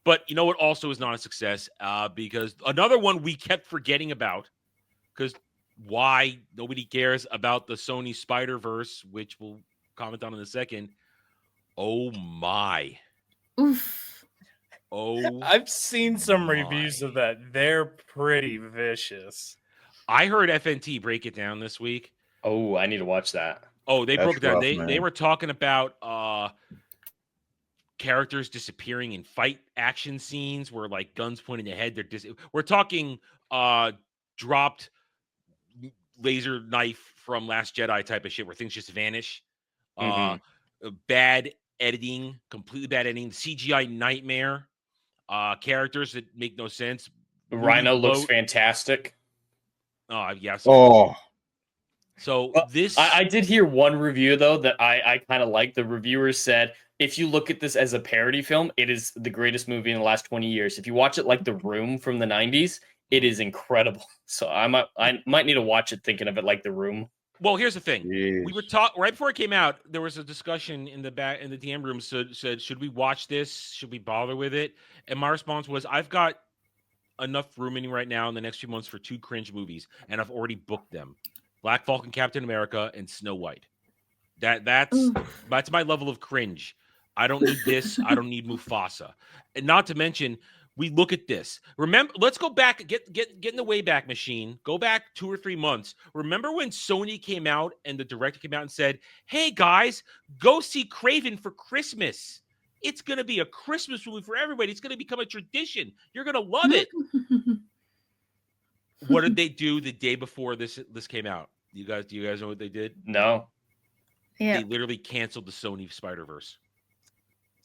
But you know what also is not a success? Because another one we kept forgetting about, because why nobody cares about the Sony Spider-Verse, which we'll comment on in a second. Oh my. Oof. Oh, I've seen some my. reviews of that. They're pretty vicious. I heard FNT break it down this week. Oh, I need to watch that. Oh, they That's broke it down. rough, They man. were talking about characters disappearing in fight action scenes where like guns pointing ahead. We're talking dropped laser knife from Last Jedi type of shit where things just vanish. Bad editing, completely bad editing. CGI nightmare. Characters that make no sense. Rhino looks fantastic. Oh yes. Oh, So this, I did hear one review though that I kind of liked. The reviewer said, if you look at this as a parody film, it is the greatest movie in the last 20 years. If you watch it like The Room from the 90s, it is incredible. So I might need to watch it thinking of it like The Room. well, here's the thing. jeez. We were talking right before it came out. There was a discussion in the DM room. Said, should we watch this? Should we bother with it? And my response was, I've got enough room in right now in the next few months for 2 cringe movies, and I've already booked them: Black Falcon, Captain America, and Snow White. That's my level of cringe. I don't need this. I don't need Mufasa. And not to mention, we look at this. Remember, let's go back, get in the Wayback Machine. Go back 2 or 3 months. Remember when Sony came out and the director came out and said, "Hey guys, go see Kraven for Christmas. It's going to be a Christmas movie for everybody. It's going to become a tradition. You're going to love it." What did they do the day before this came out? Do you guys know what they did? No. Yeah. They literally canceled the Sony Spider-Verse.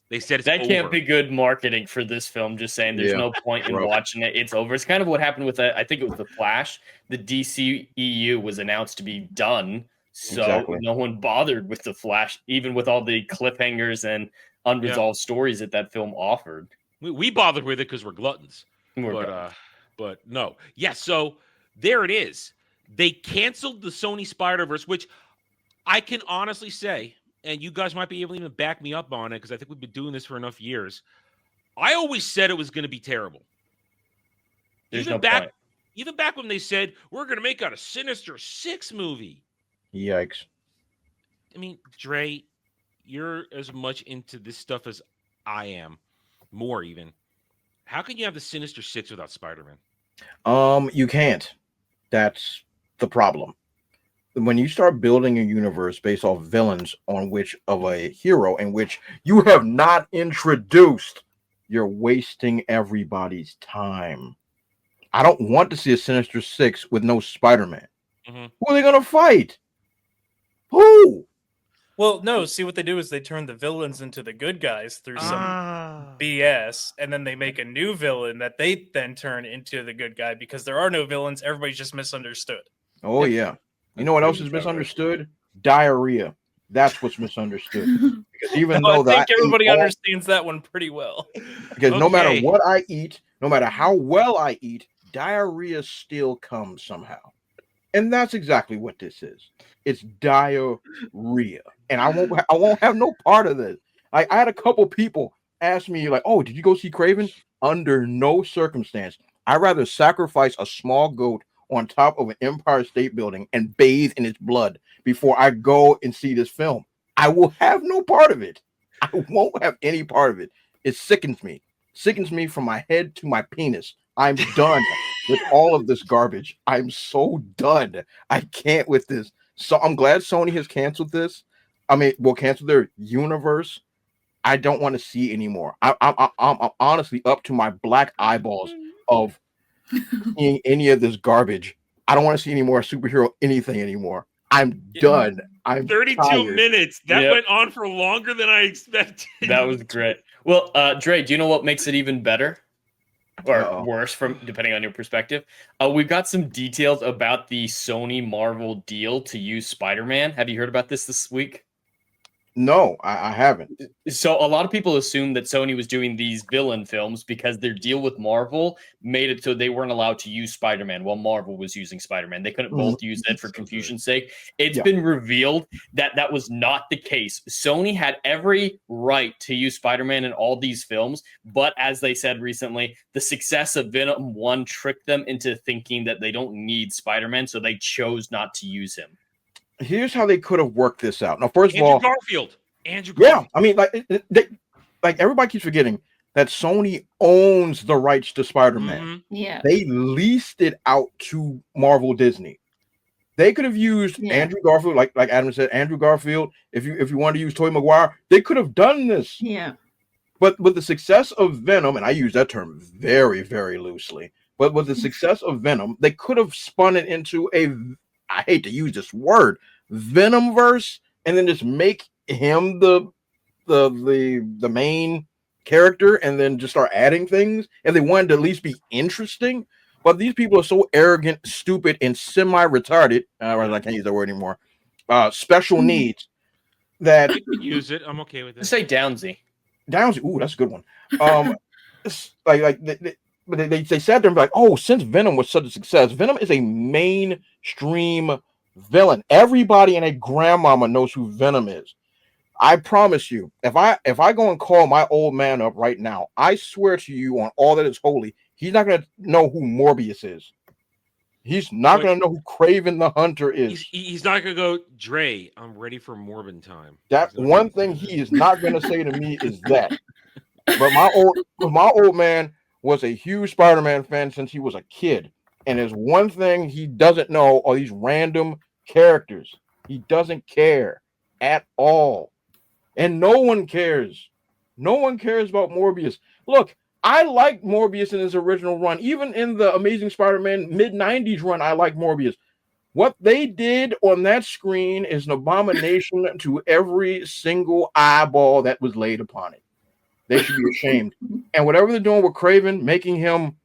They said it's That over. can't be good marketing for this film, just saying there's no point in watching it. It's over. It's kind of what happened with, I think it was The Flash. The DCEU was announced to be done, so no one bothered with The Flash, even with all the cliffhangers and unresolved stories that film offered. We bothered with it because we're gluttons. But no. Yeah, so there it is. They canceled the Sony Spider-Verse, which I can honestly say, and you guys might be able to even back me up on it because I think we've been doing this for enough years. I always said it was going to be terrible. There's no point. Even back when they said, we're going to make out a Sinister Six movie. Yikes. I mean, Dre, you're as much into this stuff as I am. More even. How can you have the Sinister Six without Spider-Man? You can't. That's the problem. When you start building a universe based off villains on which of a hero in which you have not introduced, you're wasting everybody's time. I don't want to see a Sinister Six with no Spider-Man. Mm-hmm. Who are they gonna fight? Who? Well, no, see what they do is they turn the villains into the good guys through some BS, and then they make a new villain that they then turn into the good guy because there are no villains, everybody's just misunderstood. Oh yeah. You know what else is misunderstood? Diarrhea. That's what's misunderstood. Because even though I think everybody understands that one pretty well. Because no matter what I eat, no matter how well I eat, diarrhea still comes somehow. And that's exactly what this is. It's diarrhea. And I won't have no part of this. I had a couple people ask me, like, "Oh, did you go see Kraven?" Under no circumstance. I'd rather sacrifice a small goat on top of an Empire State Building and bathe in its blood before I go and see this film. I will have no part of it. I won't have any part of it. It sickens me. Sickens me from my head to my penis. I'm done with all of this garbage. I'm so done. I can't with this. So I'm glad Sony has canceled this. I mean, will cancel their universe. I don't want to see anymore. I'm honestly up to my black eyeballs of seeing any of this garbage. I don't want to see any more superhero anything anymore. I'm done. I'm 32 tired. minutes. That went on for longer than I expected. That was great. Well, Dre, do you know what makes it even better? Or worse, from depending on your perspective? We've got some details about the Sony Marvel deal to use Spider-Man. Have you heard about this week? No, I haven't. So a lot of people assume that Sony was doing these villain films because their deal with Marvel made it so they weren't allowed to use Spider-Man while Marvel was using Spider-Man. They couldn't both use it for confusion's sake. It's been revealed that that was not the case. Sony had every right to use Spider-Man in all these films, but as they said recently, the success of Venom 1 tricked them into thinking that they don't need Spider-Man, so they chose not to use him. Here's how they could have worked this out. Now, first of Andrew all, Garfield. Andrew yeah, Garfield. I mean, like everybody keeps forgetting that Sony owns the rights to Spider-Man. Yeah. They leased it out to Marvel Disney. They could have used Andrew Garfield, like Adam said, Andrew Garfield. If you wanted to use Tobey Maguire, they could have done this. Yeah. But with the success of Venom, and I use that term very, very loosely, but with the success of Venom, they could have spun it into I hate to use this word, Venomverse, and then just make him the main character, and then just start adding things. And they wanted to at least be interesting. But these people are so arrogant, stupid, and semi-retarded. I can't use that word anymore. Special needs that you can use it. I'm okay with it. Say Downsy. Downsy. Ooh, that's a good one. They sat there and be like, oh, since Venom was such a success, Venom is a mainstream villain. Everybody and a grandmama knows who Venom is. I promise you, if I go and call my old man up right now, I swear to you on all that is holy, he's not going to know who Morbius is. He's not going to know who Kraven the Hunter is. He's not going to go, Dre, I'm ready for Morbin time. That one thing he is not going to say to me is that. But my old man was a huge Spider-Man fan since he was a kid. And there's one thing he doesn't know are these random characters. He doesn't care at all. And no one cares. No one cares about Morbius. Look, I liked Morbius in his original run. Even in the Amazing Spider-Man mid-90s run, I liked Morbius. What they did on that screen is an abomination to every single eyeball that was laid upon it. They should be ashamed. And whatever they're doing with Kraven, making him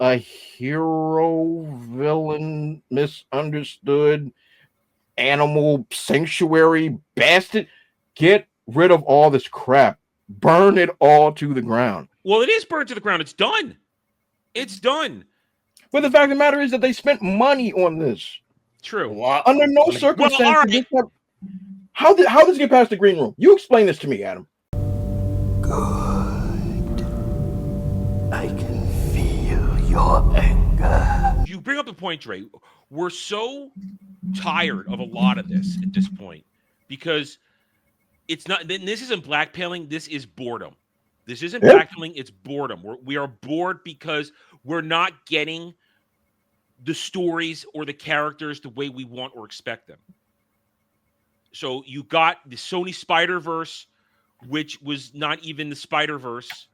a hero, villain, misunderstood, animal sanctuary bastard, get rid of all this crap. Burn it all to the ground. Well, it is burned to the ground. It's done. It's done. But the fact of the matter is that they spent money on this. True. Under no circumstances. Well, how does it get past the green room? You explain this to me, Adam. Good. I can feel your anger. You bring up the point, Dre. We're so tired of a lot of this at this point because it's not. This isn't blackmailing. This is boredom. This isn't blackmailing. It's boredom. We are bored because we're not getting the stories or the characters the way we want or expect them. So you got the Sony Spider-Verse, which was not even the Spider-Verse.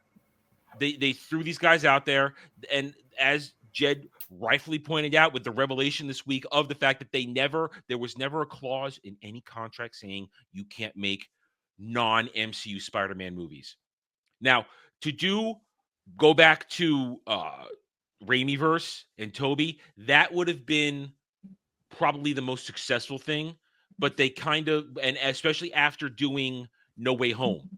They threw these guys out there, and as Jed rightfully pointed out with the revelation this week of the fact that there was never a clause in any contract saying you can't make non-MCU Spider-Man movies. Now, go back to Raimiverse and Toby, that would have been probably the most successful thing, but they kind of, and especially after doing No Way Home,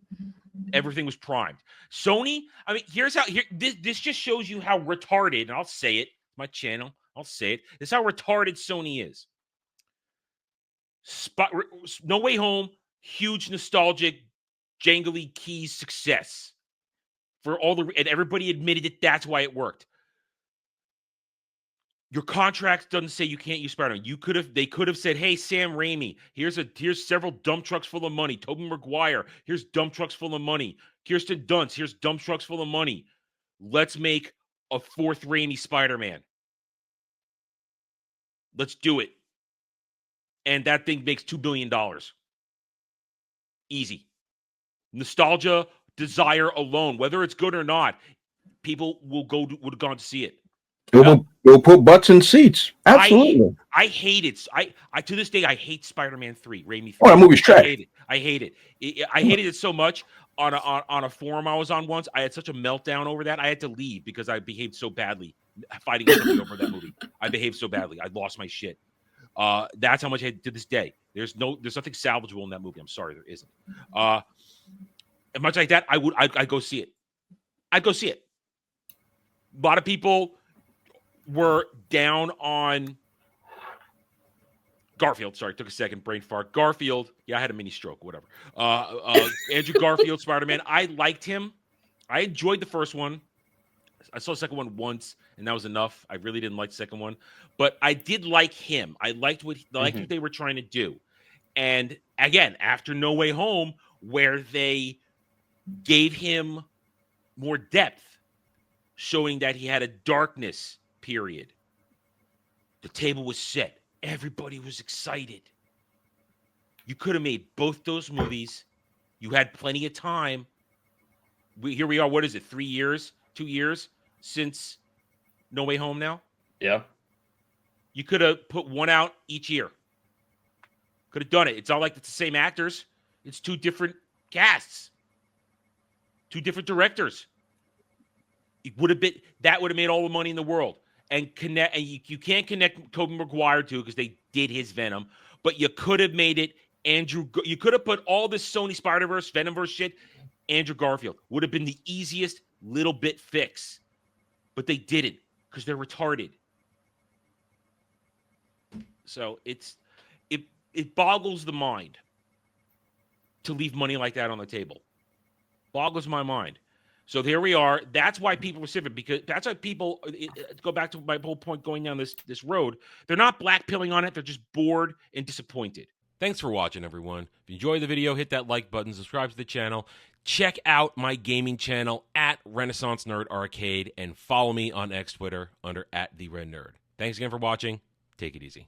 everything was primed. Sony, I mean, this just shows you how retarded, and I'll say it, my channel, I'll say it, this is how retarded Sony is. No Way Home, huge nostalgic, jangly keys success. And everybody admitted that that's why it worked. Your contract doesn't say you can't use Spider-Man. They could have said, "Hey, Sam Raimi, here's several dump trucks full of money. Tobey Maguire, here's dump trucks full of money. Kirsten Dunst, here's dump trucks full of money. Let's make a fourth Raimi Spider-Man. Let's do it." And that thing makes $2 billion. Easy. Nostalgia, desire alone, whether it's good or not, people would have gone to see it. We'll put butts in seats. Absolutely. I hate it. I to this day I hate Spider-Man 3, Raimi 3. Oh, that movie's trash. I hate it. I hated it so much. On a forum I was on once, I had such a meltdown over that. I had to leave because I behaved so badly fighting somebody over that movie. I behaved so badly. I lost my shit. That's how much I hate to this day. There's nothing salvageable in that movie. I'm sorry, there isn't. And much like that, I'd go see it. I'd go see it. A lot of people were down on Garfield. Sorry, took a second, brain fart. Garfield. Yeah, I had a mini stroke, whatever. Andrew Garfield, Spider-Man. I liked him. I enjoyed the first one. I saw the second one once, and that was enough. I really didn't like the second one, but I did like him. I liked what they were trying to do. And again, after No Way Home, where they gave him more depth, showing that he had a darkness period. The table was set. Everybody was excited. You could have made both those movies. You had plenty of time. Here we are. What is it? 3 years? 2 years since No Way Home now? Yeah. You could have put one out each year. Could have done it. It's not like it's the same actors. It's 2 different casts. 2 different directors. It would have been that would have made all the money in the world. And connect, and you can't connect Tobey Maguire to because they did his Venom, but you could have made it Andrew. You could have put all this Sony Spider-Verse, Venomverse shit. Andrew Garfield would have been the easiest little bit fix, but they didn't because they're retarded. So it boggles the mind to leave money like that on the table. Boggles my mind. So there we are. That's why people were civic, because that's why people go back to my whole point going down this road. They're not blackpilling on it. They're just bored and disappointed. Thanks for watching, everyone. If you enjoyed the video, hit that like button, subscribe to the channel. Check out my gaming channel at Renaissance Nerd Arcade and follow me on X Twitter under @TheRedNerd. Thanks again for watching. Take it easy.